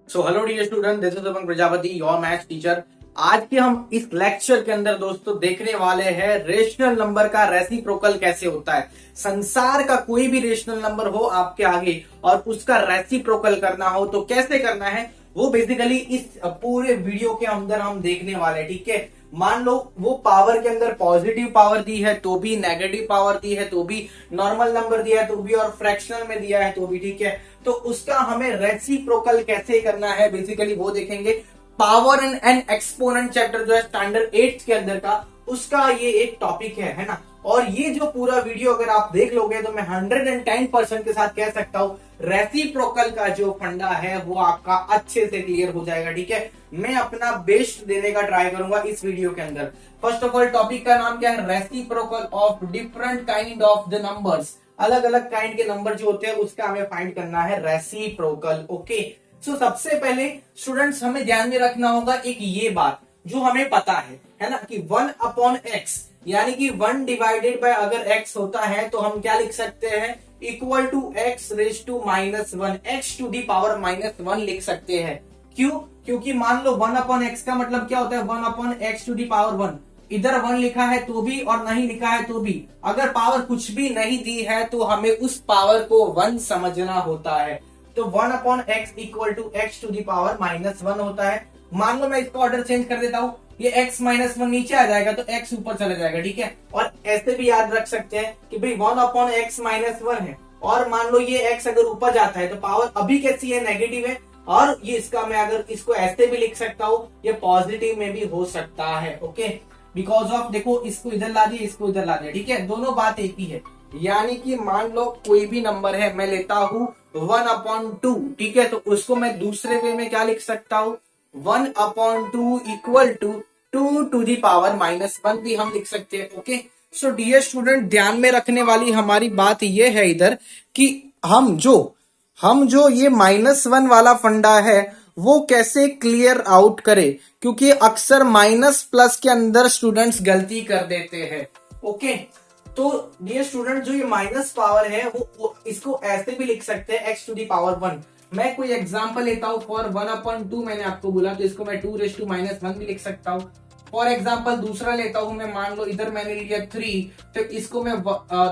So hello dear student, this is Deepak Prajapati, your maths teacher. आज के हम इस लेक्चर के अंदर दोस्तों देखने वाले हैं रेशनल नंबर का रेसिप्रोकल कैसे होता है। संसार का कोई भी रेशनल नंबर हो आपके आगे और उसका रेसिप्रोकल करना हो तो कैसे करना है, वो बेसिकली इस पूरे वीडियो के अंदर हम देखने वाले हैं। ठीक है, मान लो वो पावर के अंदर पॉजिटिव पावर दी है तो भी, नेगेटिव पावर दी है तो भी, नॉर्मल नंबर दिया है तो भी और फ्रैक्शनल में दिया है तो भी। ठीक है, तो उसका हमें रेसिप्रोकल कैसे करना है बेसिकली वो देखेंगे। पावर एंड एक्सपोनेंट चैप्टर जो है स्टैंडर्ड 8 के अंदर का, उसका ये एक टॉपिक है ना। और ये जो पूरा वीडियो अगर आप देख लोगे तो मैं 110% के साथ कह सकता हूं रेसिप्रोकल का जो फंडा है वो आपका अच्छे से क्लियर हो जाएगा। ठीक है, मैं अपना बेस्ट देने का ट्राई करूंगा इस वीडियो के अंदर। फर्स्ट ऑफ ऑल टॉपिक का नाम क्या है, reciprocal of different kind of the numbers. अलग अलग काइंड के नंबर जो होते हैं उसका हमें फाइंड करना है रेसिप्रोकल। ओके, सो सबसे पहले स्टूडेंट्स हमें ध्यान में रखना होगा एक ये बात जो हमें पता है ना, कि 1/x यानी कि 1 डिवाइडेड बाय अगर x होता है तो हम क्या लिख सकते हैं, equal to x raise to -1, x to the power -1 लिख सकते हैं। क्यों? क्योंकि मान लो 1/x का मतलब क्या होता है, 1/x टू दी पावर 1। इधर 1 लिखा है तो भी और नहीं लिखा है तो भी, अगर पावर कुछ भी नहीं दी है तो हमें उस पावर को 1 समझना होता है। तो 1/x equal to x to the power -1 होता है। मान लो मैं इसका ऑर्डर चेंज कर देता हूं, ये x -1 नीचे आ जाएगा तो x ऊपर चला जाएगा। ठीक है, और ऐसे भी याद रख सकते हैं कि भाई 1/x -1 है और मान लो ये x अगर ऊपर जाता है तो पावर अभी कैसी है, नेगेटिव है। और ये इसका मैं अगर इसको ऐसे भी लिख सकता हूं, ये पॉजिटिव में भी हो सकता है। ओके, बिकॉज ऑफ देखो इसको इधर ला दिया, इसको इधर ला दिया। ठीक है, दोनों बात एक ही है। यानी कि मान लो कोई भी नंबर है, मैं लेता हूं 1/2। ठीक है, तो उसको मैं दूसरे वे में क्या लिख सकता हूं, 1/2 equal to 2 to the power -1 भी हम लिख सकते हैं। ओके, सो डियर स्टूडेंट, ध्यान में रखने वाली हमारी बात यह है इधर कि हम जो ये -1 वाला फंडा है वो कैसे क्लियर आउट करे, क्योंकि अक्सर माइनस प्लस के अंदर स्टूडेंट्स गलती कर देते हैं। ओके, तो डियर स्टूडेंट जो ये माइनस पावर है वो इसको ऐसे भी लिख सकते हैं, x टू दी पावर 1। मैं कोई एग्जांपल लेता हूं, फॉर 1/2 मैंने आपको बोला तो इसको मैं 2 रेज टू -1 भी लिख सकता हूं। फॉर एग्जाम्पल दूसरा लेता हूं मैं, मान लो इधर मैंने लिया 3, तो इसको मैं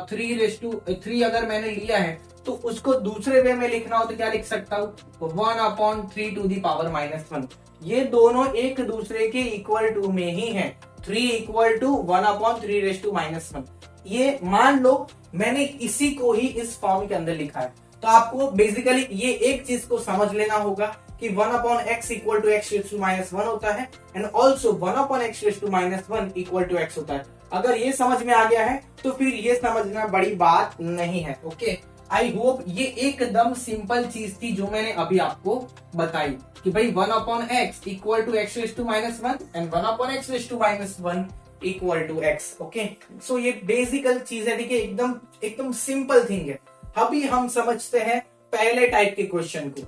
3 अगर मैंने लिया है तो उसको दूसरे वे में लिखना हो तो क्या लिख सकता हूं, 1/3 टू दी पावर -1। ये दोनों एक दूसरे के इक्वल टू में ही है। 3 इक्वल टू 1/3 रेज टू -1। ये मान लो मैंने इसी को ही इस फॉर्म के अंदर लिखा है, तो आपको बेसिकली ये एक चीज को समझ लेना होगा कि 1/x equal to x raise to -1 होता है and also 1/x raise to -1 equal to x होता है। अगर ये समझ में आ गया है तो फिर ये समझना बड़ी बात नहीं है। ओके, आई होप ये एकदम सिंपल चीज थी जो मैंने अभी आपको बताई कि भाई 1/x equal to x raise to -1 and 1/x raise to -1 equal to x। Okay, so ये बेसिकल चीज है। ठीक है, एकदम सिंपल थिंग है। अभी हम समझते हैं पहले टाइप के क्वेश्चन को।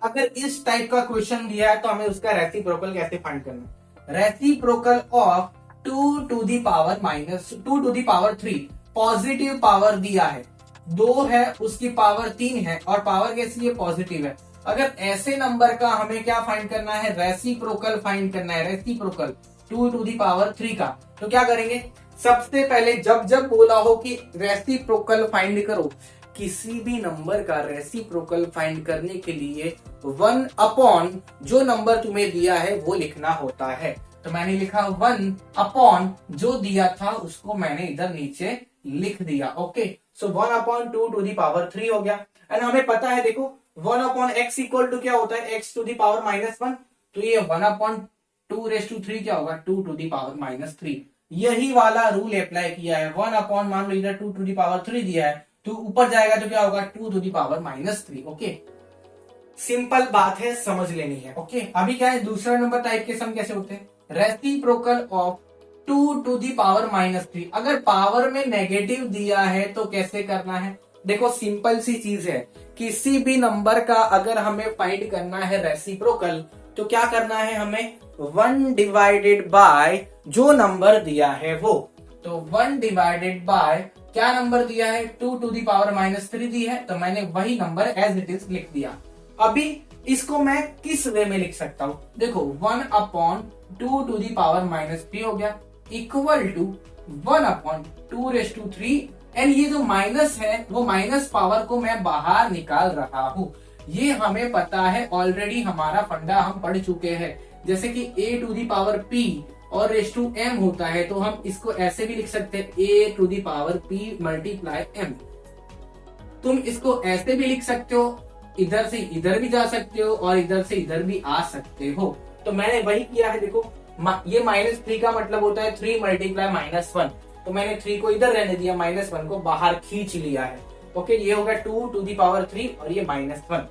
अगर इस टाइप का क्वेश्चन दिया है तो हमें उसका रेसिप्रोकल कैसे फाइंड करना है। Reciprocal of 2 to the power 3 positive power दिया है, 2 है उसकी पावर 3 है और पावर कैसी है, पॉजिटिव है। अगर ऐसे नंबर का हमें क्या फाइंड करना है, रेसिप्रोकल फाइंड करना है। रेसिप्रोकल 2 टू दी पावर 3 का, तो क्या करेंगे, सबसे पहले जब बोला हो कि रेसिप्रोकल फाइंड करो, किसी भी नंबर का रेसिप्रोकल फाइंड करने के लिए 1 अपॉन जो नंबर तुम्हें दिया है वो लिखना होता है। तो मैंने लिखा 1 अपॉन जो दिया था उसको मैंने इधर नीचे लिख दिया। Okay, so 1/2 to the power 3 हो गया। एंड हमें पता है देखो 1/x इक्वल टू क्या होता है, x टू दी पावर -1। तो ये 1/2 रेज टू 3 क्या होगा, 2 टू दी पावर -3। यही वाला रूल अप्लाई किया है। 1 अपॉन मान लो इधर 2 टू दी पावर 3 दिया है तो ऊपर जाएगा तो क्या होगा, 2 to the power -3। Okay, simple बात है, समझ लेनी है। ओके, अभी क्या है, दूसरा नंबर टाइप के सम कैसे होते हैं, reciprocal of 2 to the power -3। अगर पावर में नेगेटिव दिया है तो कैसे करना है, देखो सिंपल सी चीज है। किसी भी नंबर का अगर हमें फाइंड करना है रेसिप्रोकल तो क्या करना है, हमें 1 डिवाइडेड बाय जो नंबर दिया है वो। तो 1 डिवाइडेड बाय क्या नंबर दिया है, 2 टू दी पावर -3 दी है, तो मैंने वही नंबर एज इट इज लिख दिया। अभी इसको मैं किस वे में लिख सकता हूं? देखो 1/2 हो गया इक्वल टू 1/2 एंड ये जो माइनस है वो माइनस पावर को मैं बाहर निकाल रहा हूं। ये हमें पता है ऑलरेडी, हमारा फंडा हम पढ़ चुके हैं। जैसे कि a⁻p और रेस टू m होता है तो हम इसको ऐसे भी लिख सकते हैं a⁻p मल्टीप्लाई m। तुम इसको ऐसे भी लिख सकते हो, इधर से इधर भी जा सकते हो और इधर से इधर भी आ सकते हो। तो मैंने वही किया है। देखो ये -3 का मतलब होता है 3 मल्टीप्लाई -1, तो मैंने 3 को इधर रहने दिया, -1 को बाहर खींच लिया है। ओके, ये होगा 2⁻3 और ये -1।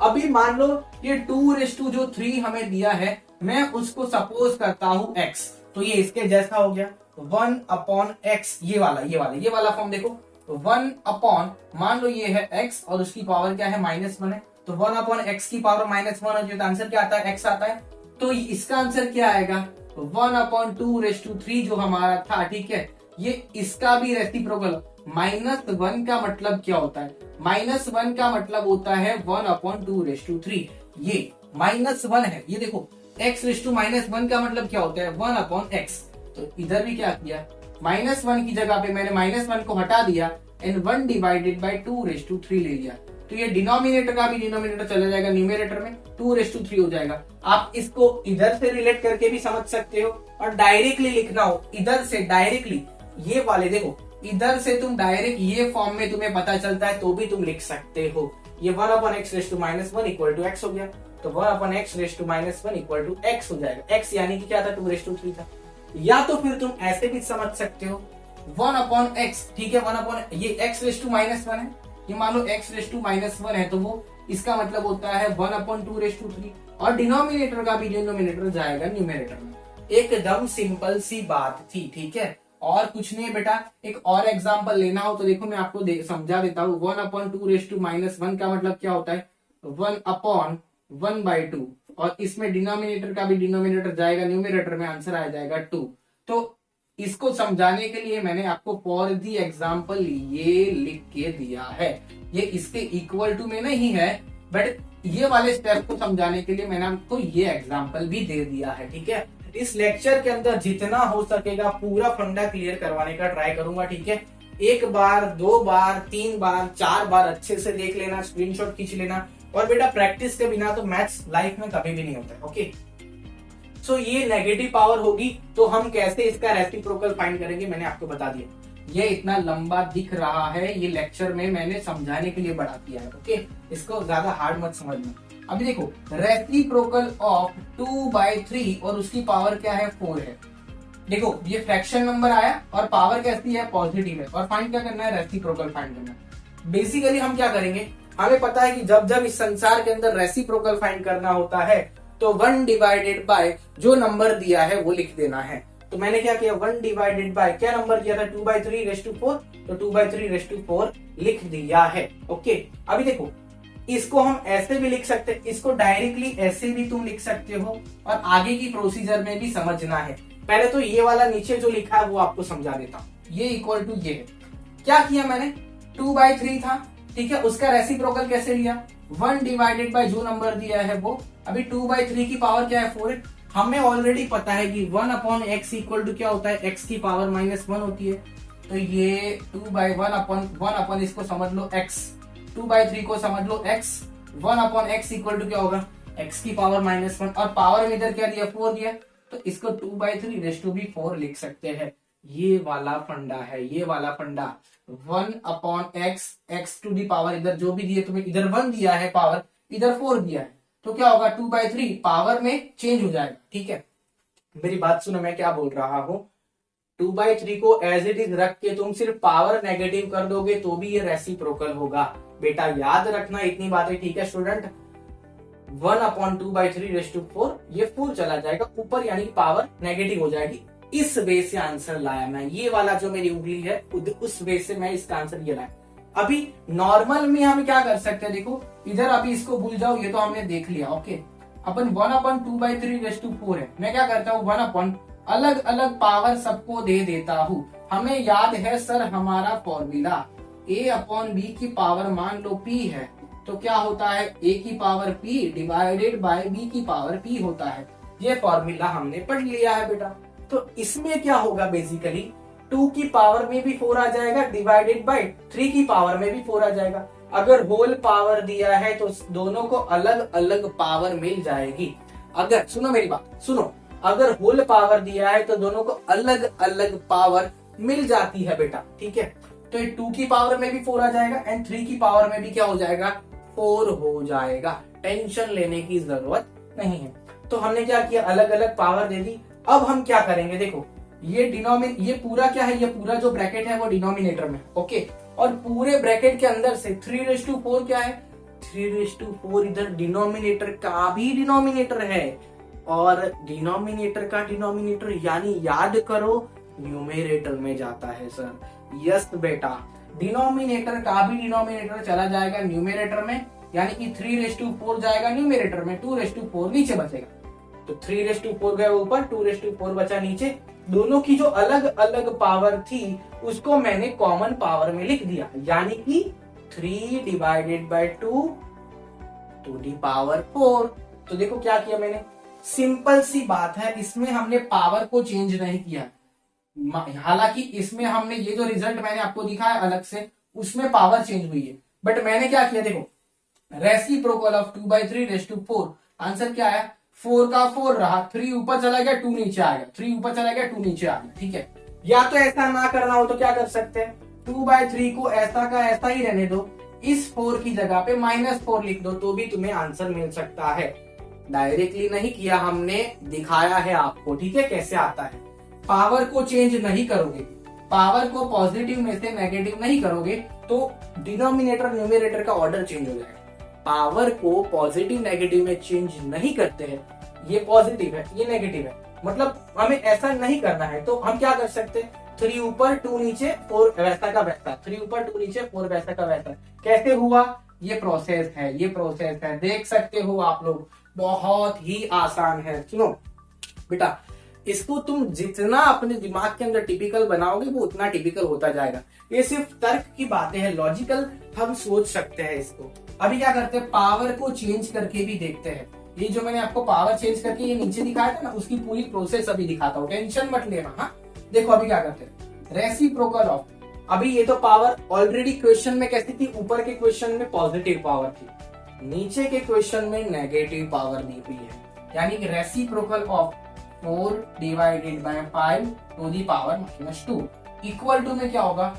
अभी मान लो ये 2⁻3 हमें दिया है, मैं उसको सपोज करता हूं x, तो ये इसके जैसा हो गया 1/x। ये वाला फॉर्म देखो, 1 मान लो ये है x और उसकी पावर क्या है -1 है, तो 1/x की पावर -1 होती है तो आंसर क्या आता है? x आता है। तो इसका आंसर क्या आएगा? 1/2 जो हमारा था, ठीक है। ये इसका भी रेसिप्रोकल, -1 का मतलब क्या होता है? -1 का मतलब होता है 1/2 ये -1 है। ये देखो x⁻1 का मतलब क्या होता है? 1/x। तो इधर भी क्या किया, -1 की जगह पे मैंने -1 को हटा दिया एंड 1/2 ले लिया। तो ये डिनोमिनेटर का भी डिनोमिनेटर चला जाएगा, न्यूमरेटर में 2/3 हो जाएगा। आप इसको इधर से रिलेट करके भी समझ सकते हो और डायरेक्टली लिखना हो इधर से डायरेक्टली, ये वाले देखो इधर से तुम डायरेक्ट ये फॉर्म में तुम्हें पता चलता है तो भी तुम लिख सकते हो। ये 1/x⁻1 इक्वल टू x हो गया, तो 1/x⁻1 इक्वल टू x हो जाएगा। x यानी कि क्या था? 2/3 था। या तो फिर तुम ऐसे भी समझ सकते हो 1/x, ठीक है। ये x⁻1 है, ये मान लो x⁻1 है, तो वो इसका मतलब होता है 1/2 और डिनोमिनेटर का भी डिनोमिनेटर जाएगा न्यूमरेटर में। एकदम सिंपल सी बात थी, ठीक है। और कुछ नहीं बेटा, एक और एग्जांपल लेना हो तो देखो मैं आपको समझा देता हूँ। 1/2 का मतलब क्या होता है? 1/1/2 और इसमें डिनोमिनेटर का भी डिनोमिनेटर जाएगा न्यूमरेटर में, आंसर आ जाएगा 2। तो इसको समझाने के लिए मैंने आपको फॉर दी एग्जाम्पल ये लिख के दिया है। ये इसके इक्वल टू में नहीं है, बट ये वाले स्टेप को समझाने के लिए मैंने आपको ये एग्जाम्पल भी दे दिया है, ठीक है। इस लेक्चर के अंदर जितना हो सकेगा पूरा फंडा क्लियर करवाने का ट्राई करूंगा, ठीक है। 1 बार 2 बार 3 बार 4 बार अच्छे से देख लेना, स्क्रीनशॉट खींच लेना। और बेटा प्रैक्टिस के बिना तो मैथ्स लाइफ में कभी भी नहीं होता है, ओके। सो ये नेगेटिव पावर होगी तो हम कैसे इसका रेसिप्रोकल फाइंड करेंगे मैंने आपको बता दिया। ये इतना लंबा दिख रहा है, ये लेक्चर में मैंने समझाने के लिए बढ़ा दिया है, ओके। इसको ज्यादा हार्ड मत समझना। अभी देखो रेसिप्रोकल ऑफ 2/3 और उसकी पावर क्या है? 4 है। देखो ये फ्रैक्शन नंबर आया और पावर कैसी है? पॉजिटिव है। और फाइंड क्या करना है? रेसिप्रोकल फाइंड करना है। बेसिकली हम क्या करेंगे, हमें पता है कि जब जब इस संसार के अंदर रेसिप्रोकल फाइंड करना होता है तो 1/, जो नंबर दिया है वो लिख देना है। तो मैंने क्या किया, 1/, क्या नंबर दिया था? 2/3⁴, तो 2/3⁴ लिख दिया है, ओके। अभी देखो इसको हम ऐसे भी लिख सकते हैं, इसको डायरेक्टली ऐसे भी तुम लिख सकते हो और आगे की प्रोसीजर में भी समझना है। पहले तो ये वाला नीचे जो लिखा है वो आपको समझा देता हूं। ये इक्वल टू ये है, क्या किया मैंने? 2/3 था, ठीक है। उसका रेसिप्रोकल कैसे लिया? 1/ जो नंबर दिया है वो। अभी 2/3 की पावर क्या है? 4 है। हमें ऑलरेडी पता है कि 1/x इक्वल टू क्या होता है? x की पावर -1 होती है। तो ये 2/1 इसको समझ लो x, 2/3 को समझ लो x, 1/x इक्वल टू क्या होगा? x की पावर -1 और पावर में इधर क्या दिया? 4 दिया, तो इसको 2/3⁴ लिख सकते हैं। ये वाला फंडा है, ये वाला फंडा 1/x, x to the power इधर जो भी दिए तुम्हें, इधर 1 दिया है पावर, इधर 4 दिया है, तो क्या होगा? 2/3 पावर में चेंज हो जाएगा, ठीक है। मेरी बात सुनो, मैं क्या बोल रहा हूं। 2/3 को एज इट इज रख के तुम सिर्फ पावर नेगेटिव कर दोगे तो भी ये रेसिप्रोकल होगा। बेटा याद रखना इतनी बातें, ठीक है स्टूडेंट। 1/2/3⁴ ये फुल चला जाएगा ऊपर, यानी पावर नेगेटिव हो जाएगी। इस वे से आंसर लाया मैं, ये वाला जो मेरी उंगली है उस वे से मैं इसका आंसर ये लाया। अभी नॉर्मल में हम क्या कर सकते हैं, देखो इधर अभी इसको भूल जाओ, ये तो हमने देख लिया, ओके। अपन 1/2/3⁴ है, मैं क्या करता हूँ 1 अलग अलग पावर सबको दे देता हूँ। हमें याद है सर हमारा फॉर्मूला A/B की पावर मान लो P है, तो क्या होता है, a की power p divided by b की पावर p होता है। ये फॉर्मूला हमने पढ़ लिया है बेटा। तो इसमें क्या होगा, बेसिकली 2 की पावर में भी 4 आ जाएगा डिवाइडेड बाय 3 की पावर में भी 4 आ जाएगा। अगर होल पावर दिया है तो दोनों को अलग अलग पावर मिल जाएगी। अगर सुनो मेरी बात सुनो, अगर होल पावर दिया है तो दोनों को अलग अलग पावर मिल जाती है बेटा, ठीक है। तो 2 की पावर में भी 4 आ जाएगा एंड 3 की पावर में भी क्या हो जाएगा, 4 हो जाएगा। टेंशन लेने की जरूरत नहीं है। तो हमने क्या किया, अलग अलग पावर दे दी। अब हम क्या करेंगे, देखो ये पूरा क्या है, ये पूरा जो ब्रैकेट है वो डिनोमिनेटर में, ओके। और पूरे ब्रैकेट के अंदर से 3/4 क्या है, 3/4 इधर डिनोमिनेटर का भी डिनोमिनेटर है और डिनोमिनेटर का डिनोमिनेटर यानी याद करो न्यूमेरेटर में जाता है सर। यस बेटा, डिनोमिनेटर का भी डिनोमिनेटर चला जाएगा न्यूमेरेटर में, यानी कि 3/4 जाएगा न्यूमेरेटर में, 2/4 नीचे बचेगा। तो 3/4 गए ऊपर, 2/4 बचा नीचे। दोनों की जो अलग अलग पावर थी उसको मैंने कॉमन पावर में लिख दिया, यानी कि 3 divided by 2 to the power 4। तो देखो क्या किया मैंने, सिंपल सी बात है, इसमें हमने पावर को चेंज नहीं किया। हालांकि इसमें हमने ये जो रिजल्ट मैंने आपको दिखाया अलग से, उसमें पावर चेंज हुई है, बट मैंने क्या किया, देखो रेसिप्रोकल ऑफ 2/3/4। आंसर क्या है, 4 का 4 रहा, 3 ऊपर चला गया 2 नीचे आ गया, 3 ऊपर चला गया 2 नीचे आ गया, ठीक है। या तो ऐसा ना करना हो तो क्या कर सकते हैं, 2/3 को ऐसा का ऐसा ही रहने दो, इस 4 की जगह पे -4 लिख दो तो भी तुम्हें आंसर मिल सकता है। डायरेक्टली नहीं किया हमने, दिखाया है आपको, ठीक है, कैसे आता है। पावर को चेंज नहीं करोगे, पावर को पॉजिटिव में से नेगेटिव नहीं करोगे तो डिनोमिनेटर न्यूमरेटर का ऑर्डर चेंज हो जाएगा। पावर को पॉजिटिव नेगेटिव में चेंज नहीं करते हैं, ये पॉजिटिव है ये नेगेटिव है, मतलब हमें ऐसा नहीं करना है। तो हम क्या कर सकते हैं, 3 ऊपर 2 नीचे 4 वैसा का वैसा, 3 ऊपर 2 नीचे 4 वैसा का वैसा। कैसे हुआ, ये प्रोसेस है, ये प्रोसेस है, देख सकते हो आप लोग, बहुत ही आसान है। सुनो बेटा, इसको तुम जितना अपने दिमाग के अंदर टिपिकल बनाओगे वो उतना टिपिकल होता जाएगा। ये सिर्फ तर्क की बातें हैं, लॉजिकल हम सोच सकते हैं इसको। अभी क्या करते हैं, पावर को चेंज करके भी देखते हैं। ये जो मैंने आपको पावर चेंज करके ये नीचे दिखाया था ना, उसकी पूरी प्रोसेस अभी दिखाता हूँ, टेंशन मत लेना। हाँ देखो अभी क्या करते हैं, रेसिप्रोकल ऑफ, अभी ये तो पावर ऑलरेडी क्वेश्चन में कैसी थी, ऊपर के क्वेश्चन में पॉजिटिव पावर थी, नीचे के क्वेश्चन में नेगेटिव पावर दी हुई है, यानी कि reciprocal of 4 divided by 5 to the power -2 equal to में क्या होगा।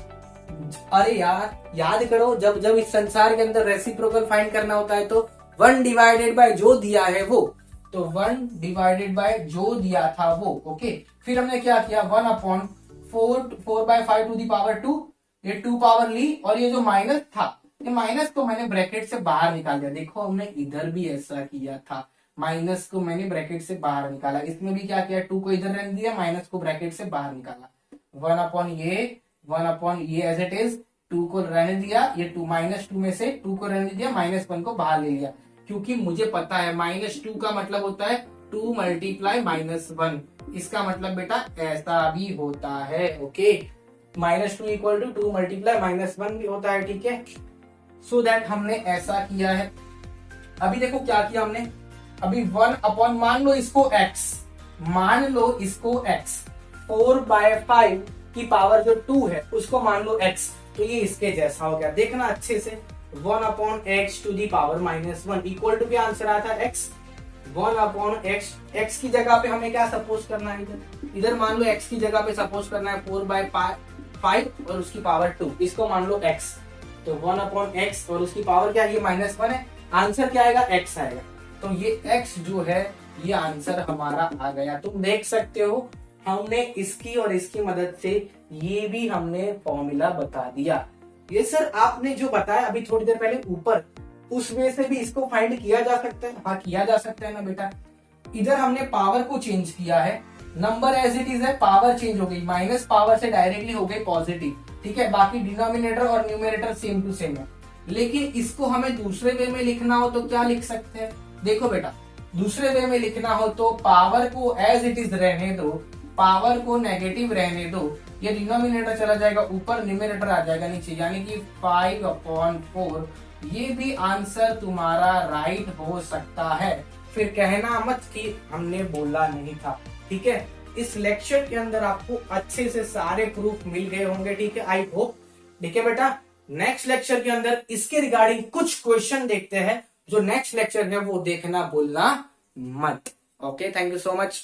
अरे यार याद करो, जब जब इस संसार के अंदर रेसिप्रोकल फाइंड करना होता है तो 1 डिवाइडेड बाय जो दिया है वो, तो 1 डिवाइडेड बाय जो दिया था वो, ओके। फिर हमने क्या किया, 1/4 टू दी पावर 2, ये 2 पावर ली, और ये जो माइनस था, ये माइनस को मैंने ब्रैकेट से बाहर निकाल दिया। देखो हमने इधर भी ऐसा किया था, माइनस को मैंने ब्रैकेट से बाहर निकाला, इसमें भी क्या किया, 2 को इधर रहने दिया, माइनस को ब्रैकेट से बाहर निकाला। 1 ये एज इट इज, 2 को रहने दिया, ये 2 -2 में से 2 को रहने दिया, -1 को बाहर ले लिया, क्योंकि मुझे पता है -2 का मतलब होता है 2 मल्टीप्लाई -1। इसका मतलब बेटा ऐसा भी होता है, ओके। -2 इक्वल टू 2 मल्टीप्लाई -1 भी होता है, ठीक है। सो दैट हमने ऐसा किया है। अभी देखो क्या किया हमने, अभी 1 मान लो इसको x, मान लो इसको x, 4/5 की पावर जो 2 है उसको मान लो x, तो ये इसके जैसा हो गया। देखना अच्छे से, 1/x to the power -1 equal to क्या आंसर आता है x। 1/x, x की जगह पे हमें क्या सपोज करना है, इधर मान लो x की जगह पे सपोज करना है 4/5 और उसकी पावर 2, इसको मान लो x। तो 1/x और उसकी पावर क्या, ये -1 है, आंसर क्या आएगा, x आएगा। तो ये x जो है ये आंसर हमारा आ गया। तुम देख सकते हो हमने इसकी और इसकी मदद से ये भी हमने फॉर्मूला बता दिया। ये सर आपने जो बताया अभी थोड़ी देर पहले ऊपर, उसमें से भी इसको फाइंड किया जा सकता है। हाँ किया जा सकता है ना बेटा। इधर हमने पावर को चेंज किया है, नंबर एज इट इज है, पावर चेंज हो गई, माइनस पावर से डायरेक्टली हो गई पॉजिटिव, ठीक है। बाकी डिनोमिनेटर और न्यूमरेटर सेम टू सेम है। लेकिन इसको हमें दूसरे वे में लिखना हो तो क्या लिख सकते हैं, देखो बेटा, दूसरे वे में लिखना हो तो पावर को एज इट इज रहने दो, पावर को नेगेटिव रहने दो, ये डिनोमिनेटर चला जाएगा ऊपर, न्यूमरेटर आ जाएगा नीचे, यानी कि 5/4 ये भी आंसर तुम्हारा राइट हो सकता है। फिर कहना मत कि हमने बोला नहीं था। ठीक है, इस लेक्चर के अंदर आपको अच्छे से सारे प्रूफ मिल गए होंगे। ठीक है, आई होप। ठीक है बेटा, नेक्स्ट लेक्चर के अंदर इसके रिगार्डिंग कुछ क्वेश्चन देखते हैं। जो नेक्स्ट लेक्चर है वो देखना भूलना मत। Okay, thank you so much.